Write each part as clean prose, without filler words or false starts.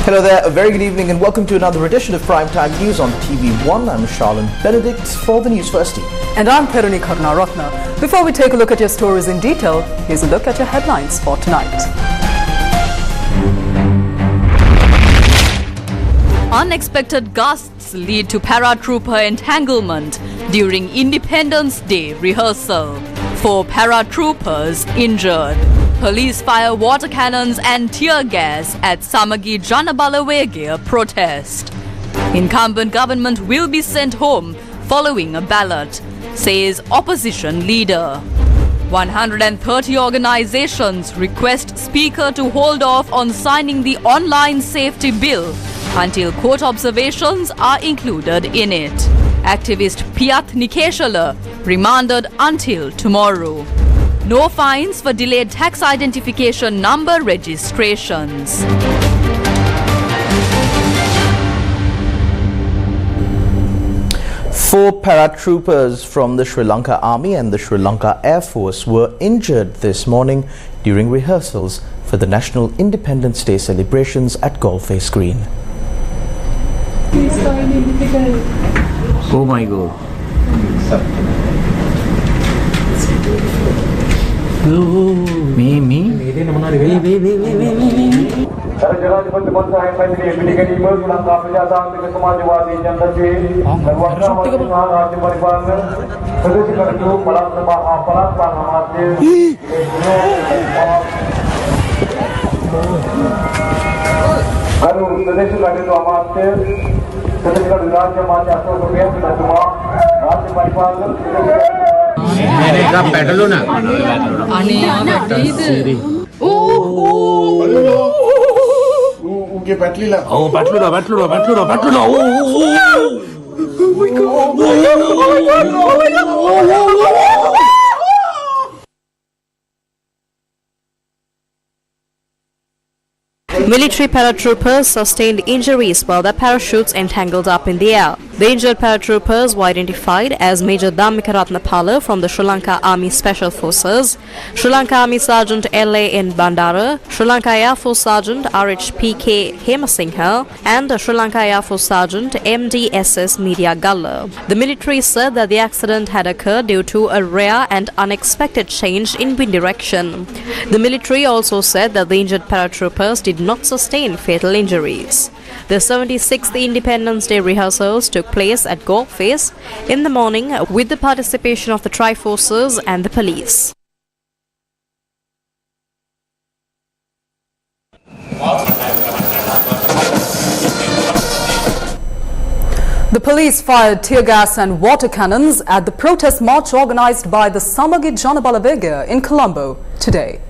Hello there, a very good evening and welcome to another edition of Primetime News on TV1. I'm Charlene Benedict for the Newsfirst. And I'm Nika Arrested. Before we take a look at your stories in detail, here's a look at your headlines for tonight. Unexpected gusts lead to paratrooper entanglement during Independence Day rehearsal. 4 paratroopers injured. Police fire water cannons and tear gas at Samagi Janabalawegir protest. Incumbent government will be sent home following a ballot, says opposition leader. 130 organizations request Speaker to hold off on signing the online safety bill until court observations are included in it. Activist Piyath Nikeshala remanded until tomorrow. No fines for delayed tax identification number registrations. Four paratroopers from the Sri Lanka Army and the Sri Lanka Air Force were injured this morning during rehearsals for the National Independence Day celebrations at Golface Green. Oh my God. Me. Military paratroopers sustained injuries while their parachutes entangled up in the air. The injured paratroopers were identified as Major Dhammika Ratnapala from the Sri Lanka Army Special Forces, Sri Lanka Army Sergeant L.A.N. Bandara, Sri Lanka Air Force Sergeant R.H.P.K. Hemasinghe, and Sri Lanka Air Force Sergeant M.D.S.S. Media Galla. The military said that the accident had occurred due to a rare and unexpected change in wind direction. The military also said that the injured paratroopers did not sustain fatal injuries. The 76th Independence Day rehearsals took place at Golface in the morning with the participation of the Tri-Forces and the police. The police fired tear gas and water cannons at the protest march organized by the Samagi Janabalawegir in Colombo today.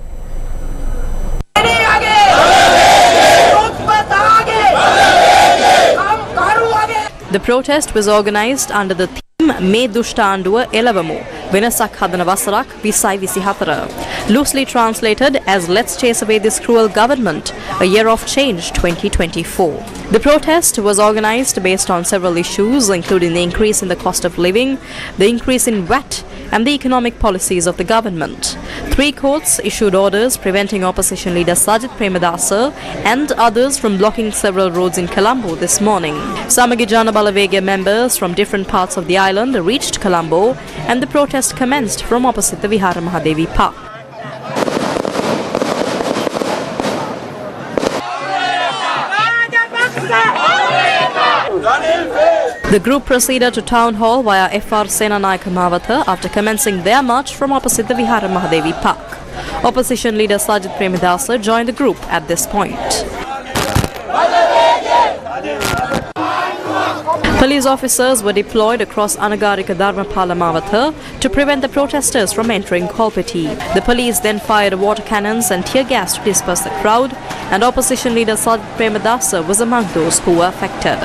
The protest was organized under the theme Me Dushtanduwa Elavamu, Venasak Hadana Vasarak Visai Visihatara, loosely translated as Let's Chase Away This Cruel Government, a Year of Change 2024. The protest was organized based on several issues, including the increase in the cost of living, the increase in VAT, and the economic policies of the government. 3 courts issued orders preventing opposition leader Sajith Premadasa and others from blocking several roads in Colombo this morning. Samagi Janabalawegir members from different parts of the island reached Colombo and the protest commenced from opposite the Vihara Mahadevi Park. The group proceeded to town hall via FR Senanayaka Mawatha after commencing their march from opposite the Vihara Mahadevi Park. Opposition leader Sajith Premadasa joined the group at this point. Police officers were deployed across Anagarika Dharmapala Mawatha to prevent the protesters from entering Kolpeti. The police then fired water cannons and tear gas to disperse the crowd, and opposition leader Sajith Premadasa was among those who were affected.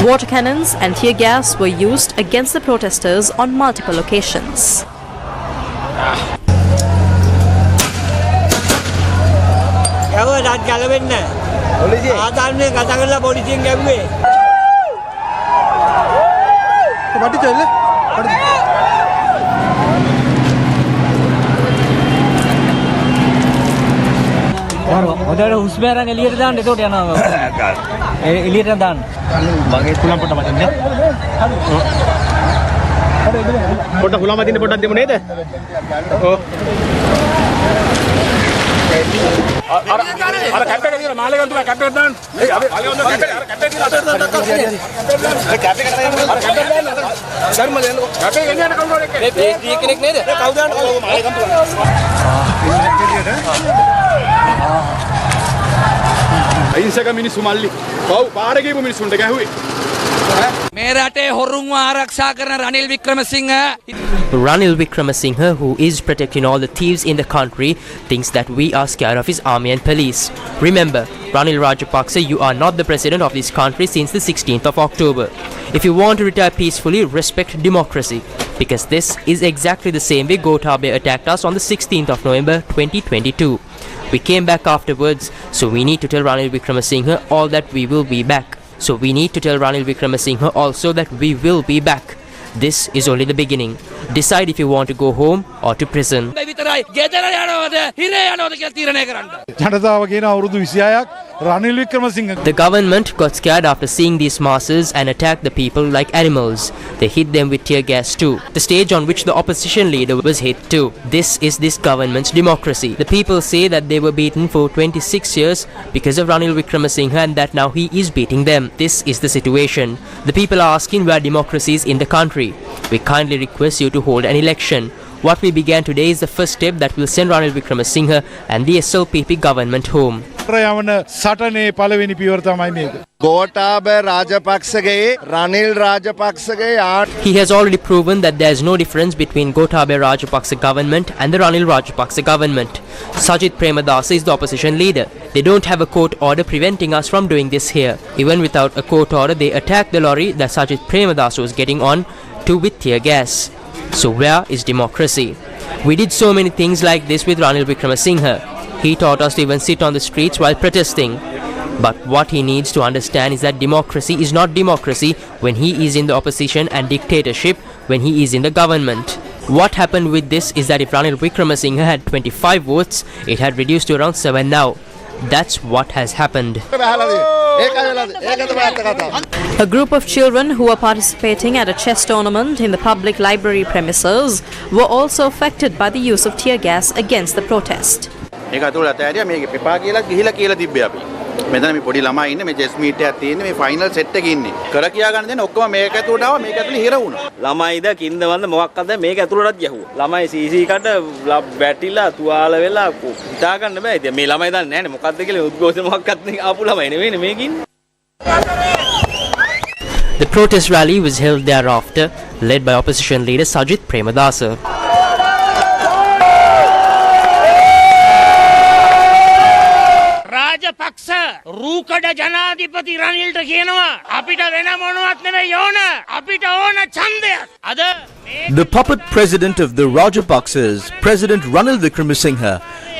Water cannons and tear gas were used against the protesters on multiple occasions. අහිංසක මිනිස්සු මල්ලි කව් පාර ගිහපු මිනිස්සුන්ට ගැහුවේ මේ රටේ හොරුන්ව ආරක්ෂා කරන Ranil Wickremesinghe Ranil Wickremesinghe, who is protecting all the thieves in the country, thinks that we are scared of his army and police. Remember, Ranil Rajapaksa, you are not the president of this country since the 16th of October. If you want to retire peacefully, respect democracy. Because this is exactly the same way Gotabaya attacked us on the 16th of November 2022. We came back afterwards, so we need to tell Ranil Wickremesinghe all that we will be back. So we need to tell Ranil Wickremesinghe also that we will be back. This is only the beginning. Decide if you want to go home or to prison. The government got scared after seeing these masses and attacked the people like animals. They hit them with tear gas too. The stage on which the opposition leader was hit too. This is this government's democracy. The people say that they were beaten for 26 years because of Ranil Wickremesinghe and that now he is beating them. This is the situation. The people are asking where democracy is in the country. We kindly request you to hold an election. What we began today is the first step that will send Ranil Wickremesinghe and the SLPP government home. Gotabaya Rajapaksaගේ Ranil Rajapaksaගේ He has already proven that there is no difference between Gotabaya Rajapaksa government and the Ranil Rajapaksa government. Sajith Premadasa is the opposition leader. They don't have a court order preventing us from doing this here. Even without a court order, they attacked the lorry that Sajith Premadasa was getting on to with tear gas. So where is democracy? We did so many things like this with Ranil Wickremesinghe. He taught us to even sit on the streets while protesting. But what he needs to understand is that democracy is not democracy when he is in the opposition and dictatorship when he is in the government. What happened with this is that if Ranil Wickremesinghe had 25 votes, it had reduced to around 7 now. That's what has happened. A group of children who were participating at a chess tournament in the public library premises were also affected by the use of tear gas against the protest. මෙතන මේ පොඩි ළමයි ඉන්නේ මේ chess meet එකක් තියෙන්නේ මේ final set එකේ ඉන්නේ. කර කියා ගන්න දෙන ඔක්කොම මේක ඇතුළට ආවා මේක ඇතුළේ හිර වුණා. ළමයිද කින්දවන්ද මොකක්ද මේක ඇතුළටත් ගැහුවා. ළමයි සීසී කට වැටිලා තුවාල වෙලා හිතා ගන්න බෑ. ඉතින් මේ ළමයි දන්නේ නැහැ නේ මොකක්ද කියලා උද්ඝෝෂණ මොකක්වත් ආපු ළමයි නෙවෙයිනේ මේක ඉන්නේ. The protest rally was held thereafter, led by opposition leader Sajith Premadasa. Rajapaksa රූකඩ ජනාධිපති රනිල්ට කියනවා අපිට වෙන මොනවත් නෙවෙයි ඕන අපිට ඕන ඡන්දයක් අද The puppet president of the Rajapaksas, President Ranil Wickremesinghe,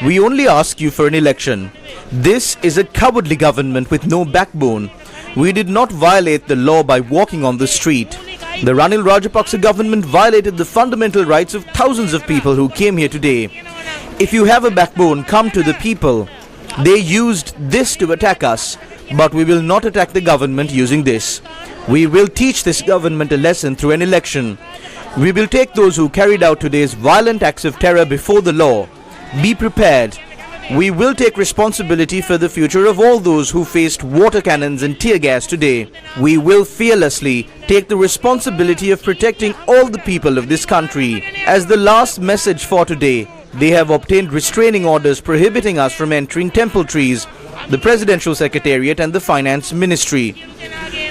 we only ask you for an election. This is a cowardly government with no backbone. We did not violate the law by walking on the street. The Ranil Rajapaksa government violated the fundamental rights of thousands of people who came here today. If you have a backbone, come to the people. They used this to attack us, but we will not attack the government using this. We will teach this government a lesson through an election. We will take those who carried out today's violent acts of terror before the law. Be prepared. We will take responsibility for the future of all those who faced water cannons and tear gas today. We will fearlessly take the responsibility of protecting all the people of this country. As the last message for today, they have obtained restraining orders prohibiting us from entering temple trees, the Presidential Secretariat and the Finance Ministry.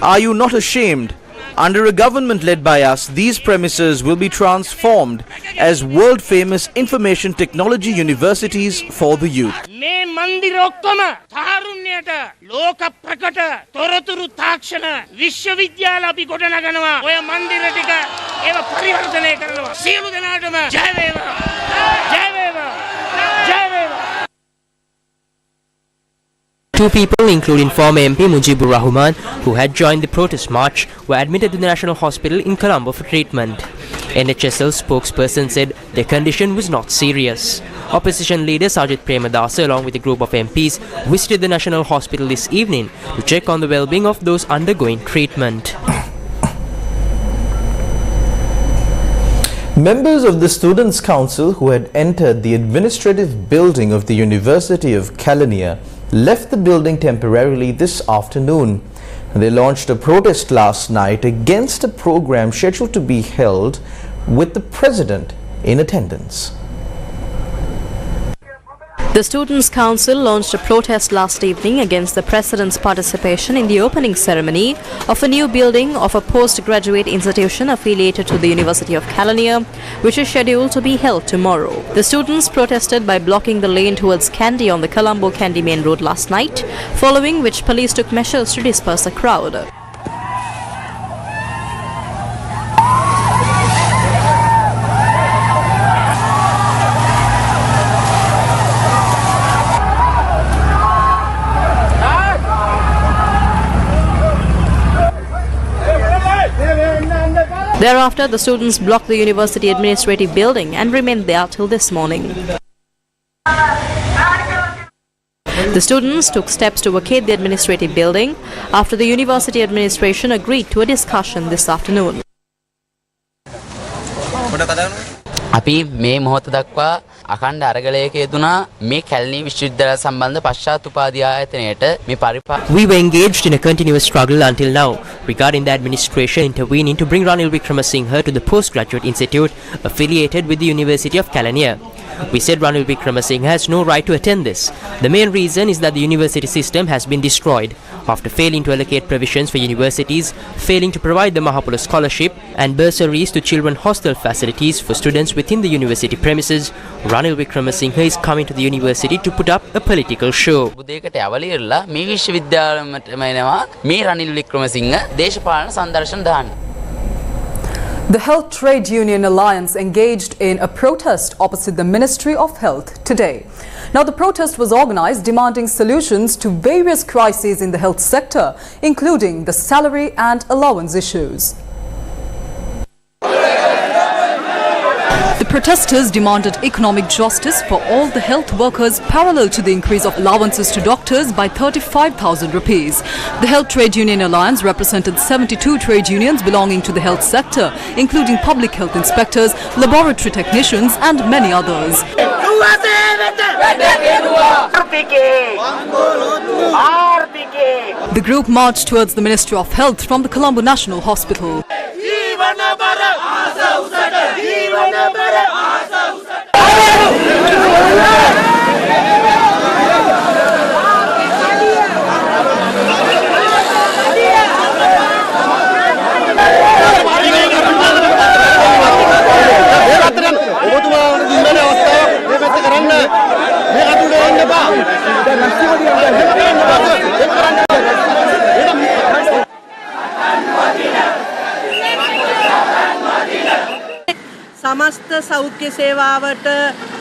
Are you not ashamed? Under a government led by us, these premises will be transformed as world-famous information technology universities for the youth. මේ මන්දිර ඔක්කොම තාරුණ්‍යයට ලෝක ප්‍රකට තොරතුරු තාක්ෂණ විශ්වවිද්‍යාල අපි ගොඩනගනවා. ඔය මන්දිර ටික ඒව පරිවර්තනය කරනවා. සියලු දෙනාටම ජය වේවා. ජය වේවා. ජය වේවා. Two people, including former MP Mujibur Rahman, who had joined the protest march, were admitted to the National Hospital in Colombo for treatment. NHSL spokesperson said their condition was not serious. Opposition leader Sajid Premadasa, along with a group of MPs, visited the National Hospital this evening to check on the well-being of those undergoing treatment. Members of the Students' Council who had entered the administrative building of the University of Kelaniya left the building temporarily this afternoon. They launched a protest last night against a program scheduled to be held with the President in attendance. The Students' Council launched a protest last evening against the President's participation in the opening ceremony of a new building of a postgraduate institution affiliated to the University of Kelaniya, which is scheduled to be held tomorrow. The students protested by blocking the lane towards Kandy on the Colombo-Kandy main road last night, following which police took measures to disperse the crowd. Thereafter, the students blocked the university administrative building and remained there till this morning. The students took steps to vacate the administrative building after the university administration agreed to a discussion this afternoon. අපි මේ මොහොත දක්වා අඛණ්ඩ අරගලයක යෙදුනා මේ කැලණි විශ්වවිද්‍යාලය සම්බන්ධ පශ්චාත් උපාධි ආයතනයට මේ We were engaged in a continuous struggle until now regarding the administration intervening to bring Ranil Wickremesinghe to the postgraduate institute affiliated with the University of Kelaniya. We said Ranil Wickremesinghe has no right to attend this. The main reason is that the university system has been destroyed after failing to allocate provisions for universities, failing to provide the Mahapula scholarship and bursaries to children hostel facilities for students within the university premises. Ranil Wickremesinghe is coming to the university to put up a political show. බුදේකට අවලිරලා මේ විශ්වවිද්‍යාලයට එනවා මේ රනිල් වික්‍රමසිංහ දේශපාලන සංදර්ශන දාන්න. The Health Trade Union Alliance engaged in a protest opposite the Ministry of Health today. Now, the protest was organized demanding solutions to various crises in the health sector, including the salary and allowance issues. The protesters demanded economic justice for all the health workers parallel to the increase of allowances to doctors by 35,000 rupees. The Health Trade Union Alliance represented 72 trade unions belonging to the health sector, including public health inspectors, laboratory technicians and many others. The group marched towards the Ministry of Health from the Colombo National Hospital. समस्त सौख्य सेवाවට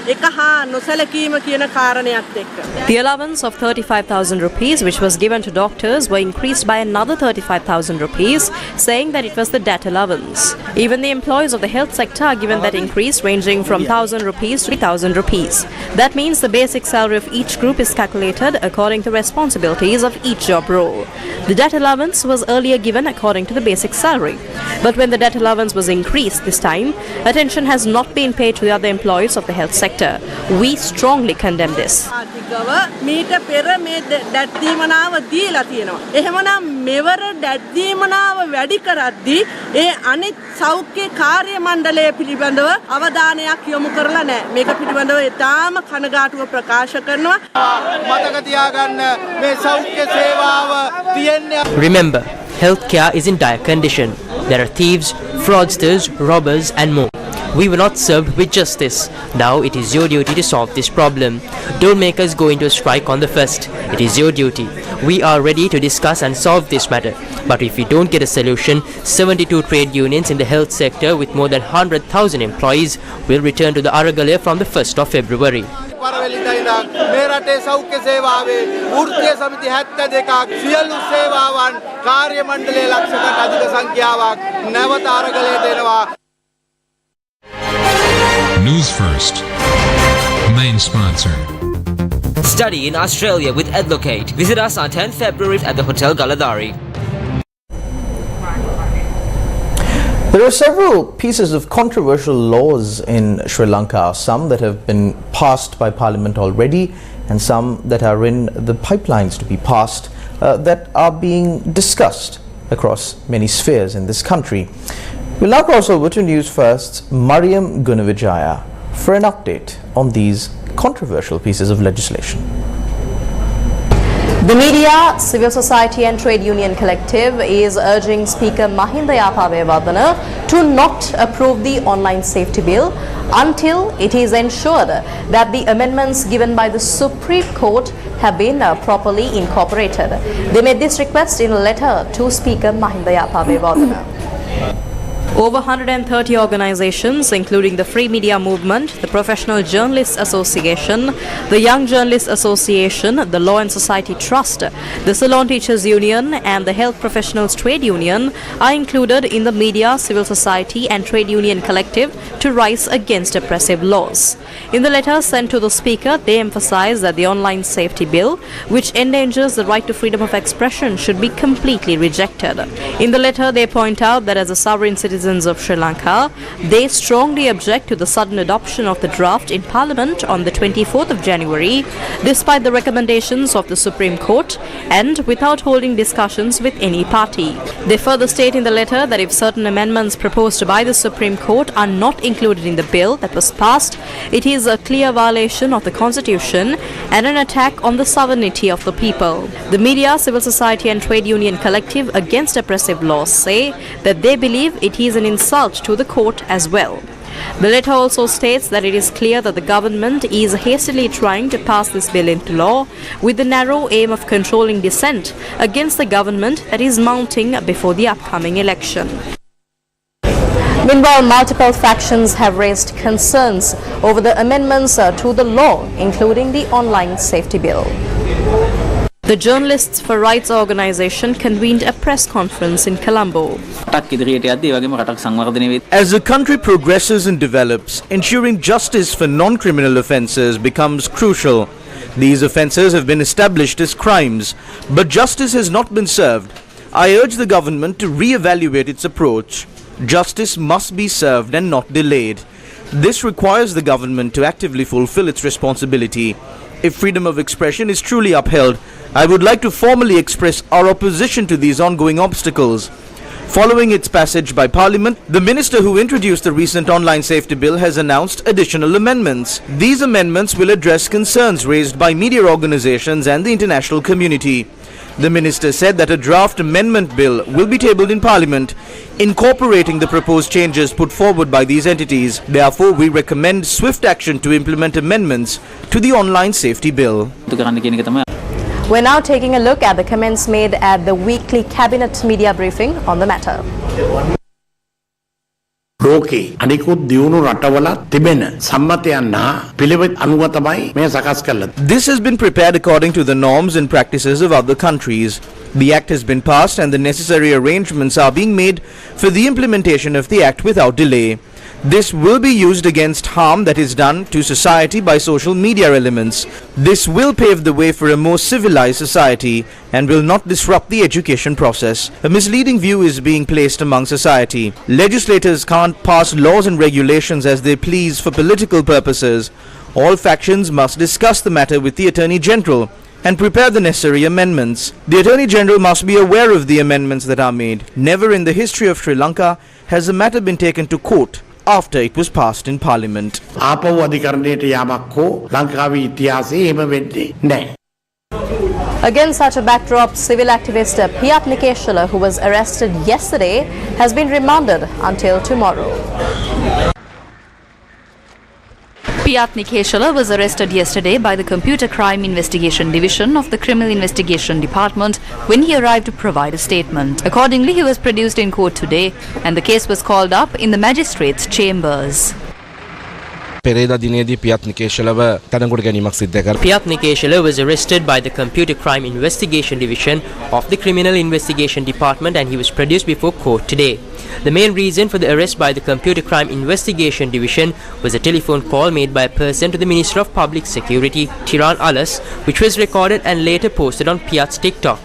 එක හා නොසැලකීම කියන කාරණයක් එක්ක. The allowance of 35,000 rupees which was given to doctors were increased by another 35,000 rupees, saying that it was the debt allowance. Even the employees of the health sector are given that increase ranging from 1,000 rupees to 3,000 rupees. That means the basic salary of each group is calculated according to responsibilities of each job role. The debt allowance was earlier given according to the basic salary. But when the debt allowance was increased this time, attention has not been paid to the other employees of the health sector. We strongly condemn this. මීට පෙර මේ දැත් දීමනාව දීලා තියෙනවා. එහෙමනම් මෙවර දැත් දීමනාව වැඩි කරද්දී ඒ අනිත් සෞඛ්‍ය කාර්ය මණ්ඩලය පිළිබඳව අවධානයක් යොමු කරලා නැහැ. මේක පිළිබඳව ඊටාම කනගාටුව ප්‍රකාශ කරනවා. මතක තියාගන්න මේ සෞඛ්‍ය සේවාව තියෙන්නේ. Remember, healthcare is in dire condition. There are thieves, fraudsters, robbers and more. We were not served with justice. Now it is your duty to solve this problem. Don't make us go into a strike on the 1st. It is your duty. We are ready to discuss and solve this matter. But if we don't get a solution, 72 trade unions in the health sector with more than 100,000 employees will return to the Aragale from the 1st of February. මේ රටේ සෞඛ්‍ය සේවාවේ වෘත්තීය සමිති 72ක් සියලු සේවාවන් කාර්ය මණ්ඩලයේ ලක්ෂයකට අධික සංඛ්‍යාවක් නැවත අරගලයට එනවා. Newsfirst, main sponsor. Study in Australia with Edlocate. Visit us on 10 February at the Hotel Galadari. There are several pieces of controversial laws in Sri Lanka, some that have been passed by Parliament already and some that are in the pipelines to be passed that are being discussed across many spheres in this country. We'll now cross over to Newsfirst's Mariam Gunavijaya for an update on these controversial pieces of legislation. The media, civil society and trade union collective is urging Speaker Mahinda Yapavewardena to not approve the online safety bill until it is ensured that the amendments given by the Supreme Court have been properly incorporated. They made this request in a letter to Speaker Mahinda Yapavewardena. Over 130 organizations, including the Free Media Movement, the Professional Journalists Association, the Young Journalists Association, the Law and Society Trust, the Salon Teachers Union and the Health Professionals Trade Union are included in the media, civil society and trade union collective to rise against oppressive laws. In the letter sent to the Speaker, they emphasize that the online safety bill, which endangers the right to freedom of expression, should be completely rejected. In the letter, they point out that as a sovereign citizen of Sri Lanka, they strongly object to the sudden adoption of the draft in Parliament on the 24th of January, despite the recommendations of the Supreme Court and without holding discussions with any party. They further state in the letter that if certain amendments proposed by the Supreme Court are not included in the bill that was passed, it is a clear violation of the Constitution and an attack on the sovereignty of the people. The media, civil society and trade union collective against oppressive laws say that they believe it is an insult to the court as well. The letter also states that it is clear that the government is hastily trying to pass this bill into law with the narrow aim of controlling dissent against the government that is mounting before the upcoming election. Meanwhile, multiple factions have raised concerns over the amendments to the law, including the online safety bill. The Journalists for Rights organization convened a press conference in Colombo. As the country progresses and develops, ensuring justice for non-criminal offences becomes crucial. These offences have been established as crimes, but justice has not been served. I urge the government to re-evaluate its approach. Justice must be served and not delayed. This requires the government to actively fulfill its responsibility. If freedom of expression is truly upheld, I would like to formally express our opposition to these ongoing obstacles. Following its passage by Parliament, the minister who introduced the recent online safety bill has announced additional amendments. These amendments will address concerns raised by media organizations and the international community. The minister said that a draft amendment bill will be tabled in Parliament, incorporating the proposed changes put forward by these entities. Therefore, we recommend swift action to implement amendments to the online safety bill. We're now taking a look at the comments made at the weekly cabinet media briefing on the matter. ලෝකේ අනිකුත් දියුණු රටවල තිබෙන සම්මතයන් හා පිළිවෙත් අනුව තමයි මේ සකස් කළා. This has been prepared according to the norms and practices of other countries. The act has been passed and the necessary arrangements are being made for the implementation of the act without delay. This will be used against harm that is done to society by social media elements. This will pave the way for a more civilized society and will not disrupt the education process. A misleading view is being placed among society. Legislators can't pass laws and regulations as they please for political purposes. All factions must discuss the matter with the Attorney General and prepare the necessary amendments. The Attorney General must be aware of the amendments that are made. Never in the history of Sri Lanka has the matter been taken to court after it was passed in Parliament. ආපහු අධිකරණයට යාමක් හෝ ලංකාවේ ඉතිහාසයේ එහෙම වෙන්නේ නැහැ. Against such a backdrop, civil activist Piyat Nikeshela, who was arrested yesterday, has been remanded until tomorrow. Piyat Nikeshela was arrested yesterday by the Computer Crime Investigation Division of the Criminal Investigation Department when he arrived to provide a statement. Accordingly, he was produced in court today and the case was called up in the magistrate's chambers. පෙරේදා දිනේදී පියත් නිකේෂලව තනකොඩ ගැනීමක් සිද්ධ කර. Piyat Nikeshela was arrested by the Computer Crime Investigation Division of the Criminal Investigation Department and he was produced before court today. The main reason for the arrest by the Computer Crime Investigation Division was a telephone call made by a person to the Minister of Public Security, Tiran Alas, which was recorded and later posted on Piyat's TikTok.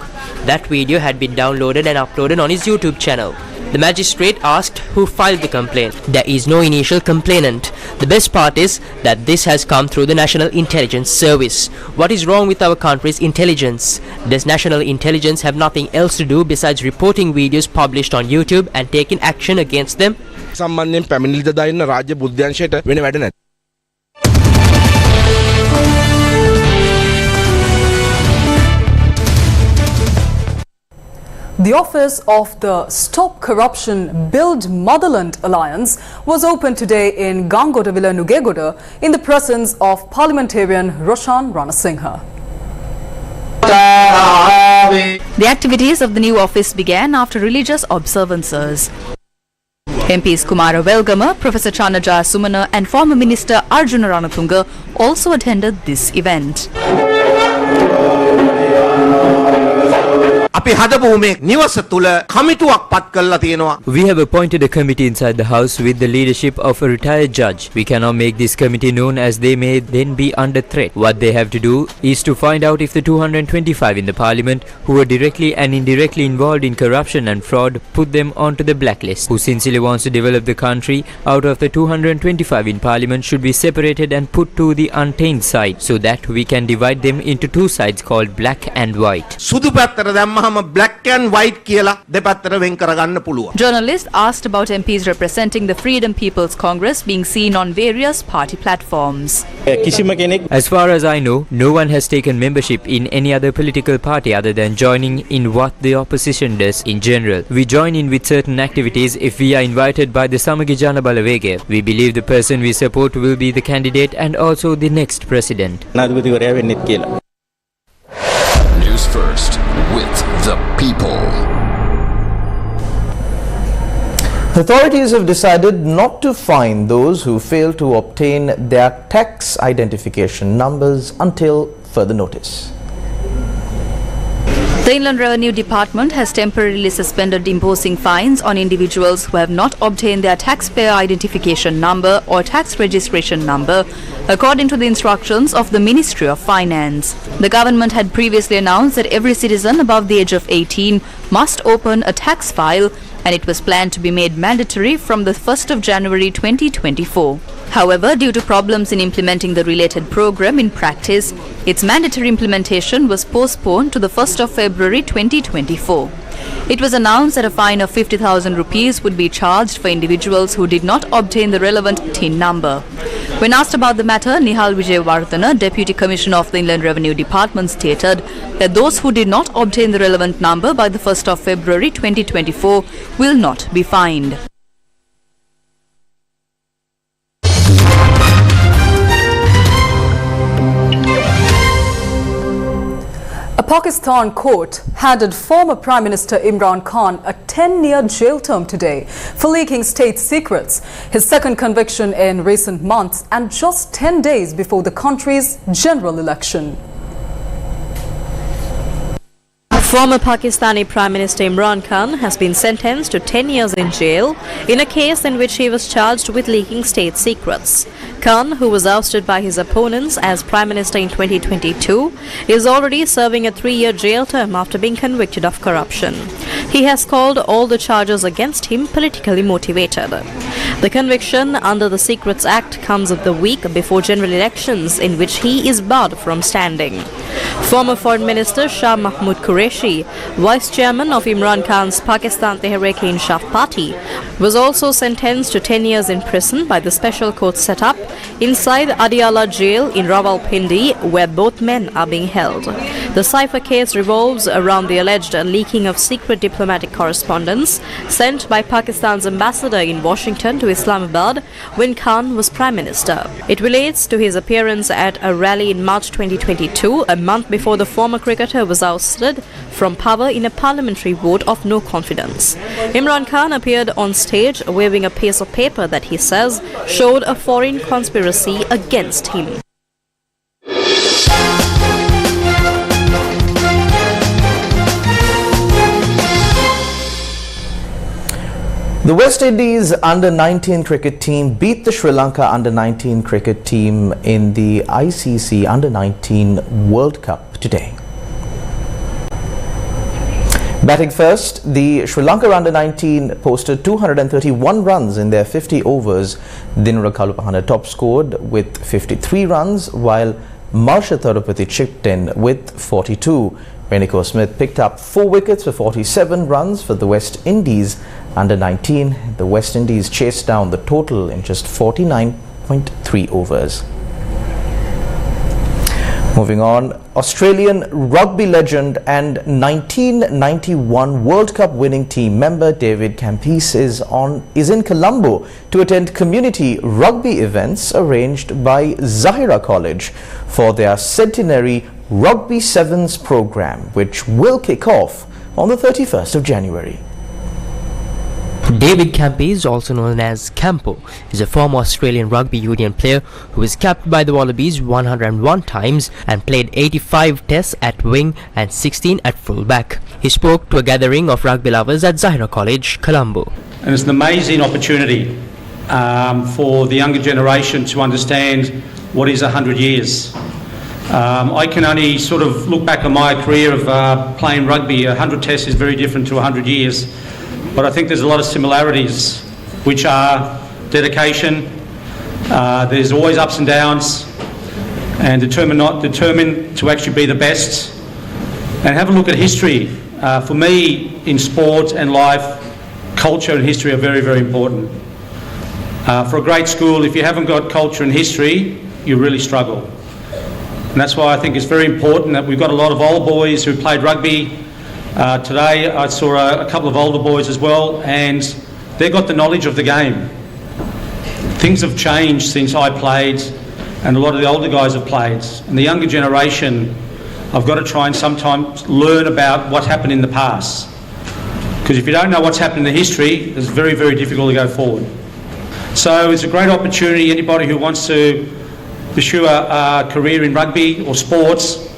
That video had been downloaded and uploaded on his YouTube channel. The magistrate asked who filed the complaint. There is no initial complainant. The best part is that this has come through the National Intelligence Service. What is wrong with our country's intelligence? Does National Intelligence have nothing else to do besides reporting videos published on YouTube and taking action against them? සම්බන්ධයෙන් පැමිණිලි දදා ඉන්න රාජ්‍ය බුද්ධ්‍යංශයට වෙන වැඩ නැහැ. The office of the Stop Corruption Build Motherland Alliance was opened today in Gangodavilla Nugegoda in the presence of parliamentarian Roshan Ranasinghe. The activities of the new office began after religious observances. MPs Kumara Welgama, Professor Chanajaya Sumana and former Minister Arjuna Ranatunga also attended this event. We have appointed a committee inside the house with the leadership of a retired judge. We cannot make this committee known as they may then be under threat. What they have to do is to find out if the 225 in the parliament who were directly and indirectly involved in corruption and fraud put them onto the blacklist. Who sincerely wants to develop the country out of the 225 in parliament should be separated and put to the untainted side so that we can divide them into two sides called black and white. black and white කියලා දෙපැත්තට වෙන් කරගන්න පුළුවන්. Journalists asked about MPs representing the Freedom People's Congress being seen on various party platforms. As far as I know, no one has taken membership in any other political party other than joining in what the opposition does in general. We join in with certain activities if we are invited by the Samagijana Balawege. We believe the person we support will be the candidate and also the next president. Newsfirst with the people. Authorities have decided not to fine those who fail to obtain their tax identification numbers until further notice. The Inland Revenue Department has temporarily suspended imposing fines on individuals who have not obtained their taxpayer identification number or tax registration number, according to the instructions of the Ministry of Finance. The government had previously announced that every citizen above the age of 18 must open a tax file, and it was planned to be made mandatory from the 1st of January 2024. However, due to problems in implementing the related program in practice, its mandatory implementation was postponed to the 1st of February 2024. It was announced that a fine of 50,000 rupees would be charged for individuals who did not obtain the relevant TIN number. When asked about the matter, Nihal Vijayawardhana, Deputy Commissioner of the Inland Revenue Department, stated that those who did not obtain the relevant number by the 1st of February 2024 will not be fined. A A Pakistan court handed former Prime Minister Imran Khan a 10-year jail term today for leaking state secrets, his second conviction in recent months and just 10 days before the country's general election. Former Pakistani Prime Minister Imran Khan has been sentenced to 10 years in jail in a case in which he was charged with leaking state secrets. Khan, who was ousted by his opponents as Prime Minister in 2022, is already serving a 3-year jail term after being convicted of corruption. He has called all the charges against him politically motivated. The conviction under the Secrets Act comes the week before general elections in which he is barred from standing. Former Foreign Minister Shah Mahmood Qureshi, Vice Chairman of Imran Khan's Pakistan Tehreek-e-Insaf Party, was also sentenced to 10 years in prison by the special court set up inside Adiala jail in Rawalpindi, where both men are being held. The cipher case revolves around the alleged leaking of secret diplomatic correspondence sent by Pakistan's ambassador in Washington to Islamabad when Khan was Prime Minister. It relates to his appearance at a rally in March 2022, a month before the former cricketer was ousted from power in a parliamentary vote of no confidence. Imran Khan appeared on stage waving a piece of paper that he says showed a foreign conspiracy against him. The West Indies under-19 cricket team beat the Sri Lanka under-19 cricket team in the ICC under-19 World Cup today. Batting first, the Sri Lanka under-19 posted 231 runs in their 50 overs. Dinura Kalupahana top scored with 53 runs, while Marsha Tharupati chipped in with 42. Reniko Smith picked up 4 wickets for 47 runs for the West Indies under-19. The West Indies chased down the total in just 49.3 overs. Moving on, Australian rugby legend and 1991 World Cup winning team member David Campese is in Colombo to attend community rugby events arranged by Zahira College for their centenary Rugby Sevens program, which will kick off on the 31st of January. David Campese, also known as Campo, is a former Australian rugby union player who was capped by the Wallabies 101 times and played 85 tests at wing and 16 at fullback. He spoke to a gathering of rugby lovers at Zahira College, Colombo. And it's an amazing opportunity for the younger generation to understand what is 100 years. I can only sort of look back on my career of playing rugby. 100 tests is very different to 100 years. But I think there's a lot of similarities, which are dedication, there's always ups and downs, and determined to actually be the best. And have a look at history. For me, in sport and life, culture and history are very, very important. For a great school, if you haven't got culture and history, you really struggle. And that's why I think it's very important that we've got a lot of old boys who played rugby. Today I saw a couple of older boys as well, and they've got the knowledge of the game. Things have changed since I played, and a lot of the older guys have played. And the younger generation, I've got to try and sometimes learn about what happened in the past. Because if you don't know what's happened in the history, it's very, very difficult to go forward. So it's a great opportunity. Anybody who wants to pursue a career in rugby or sports,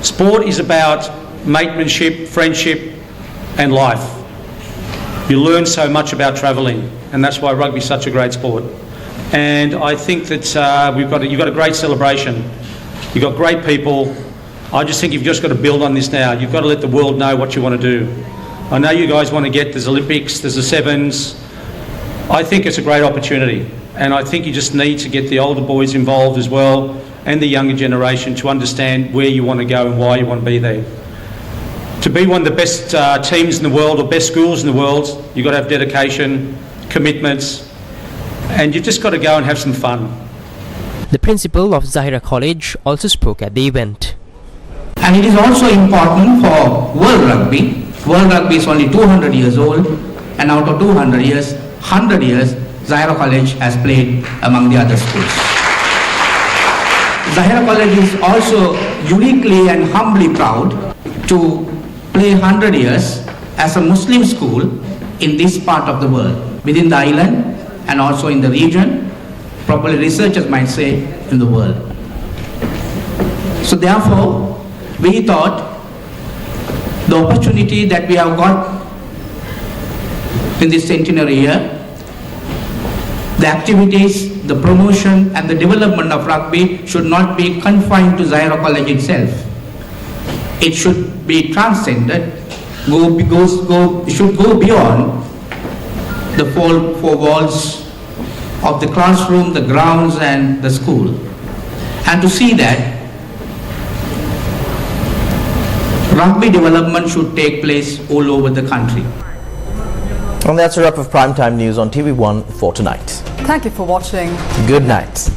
sport is about matemanship, friendship and life. You learn so much about travelling, and that's why rugby is such a great sport. And I think that you've got a great celebration. You've got great people. I just think you've just got to build on this now. You've got to let the world know what you want to do. I know you guys want to get, there's Olympics, there's the Sevens. I think it's a great opportunity, and I think you just need to get the older boys involved as well, and the younger generation, to understand where you want to go and why you want to be there. To be one of the best teams in the world or best schools in the world, you've got to have dedication, commitments, and you've just got to go and have some fun. The principal of Zahira College also spoke at the event. And it is also important for world rugby. World rugby is only 200 years old, and out of 200 years, 100 years, Zahira College has played among the other schools. Zahira College is also uniquely and humbly proud to play 100 years as a Muslim school in this part of the world, within the island and also in the region, probably researchers might say in the world. So therefore, we thought the opportunity that we have got in this centenary year, the activities, the promotion and the development of rugby should not be confined to Zairo College itself. It should be transcended, should go beyond the four walls of the classroom, the grounds and the school. And to see that rugby development should take place all over the country. And that's a wrap of Primetime News on TV1 for tonight. Thank you for watching. Good night.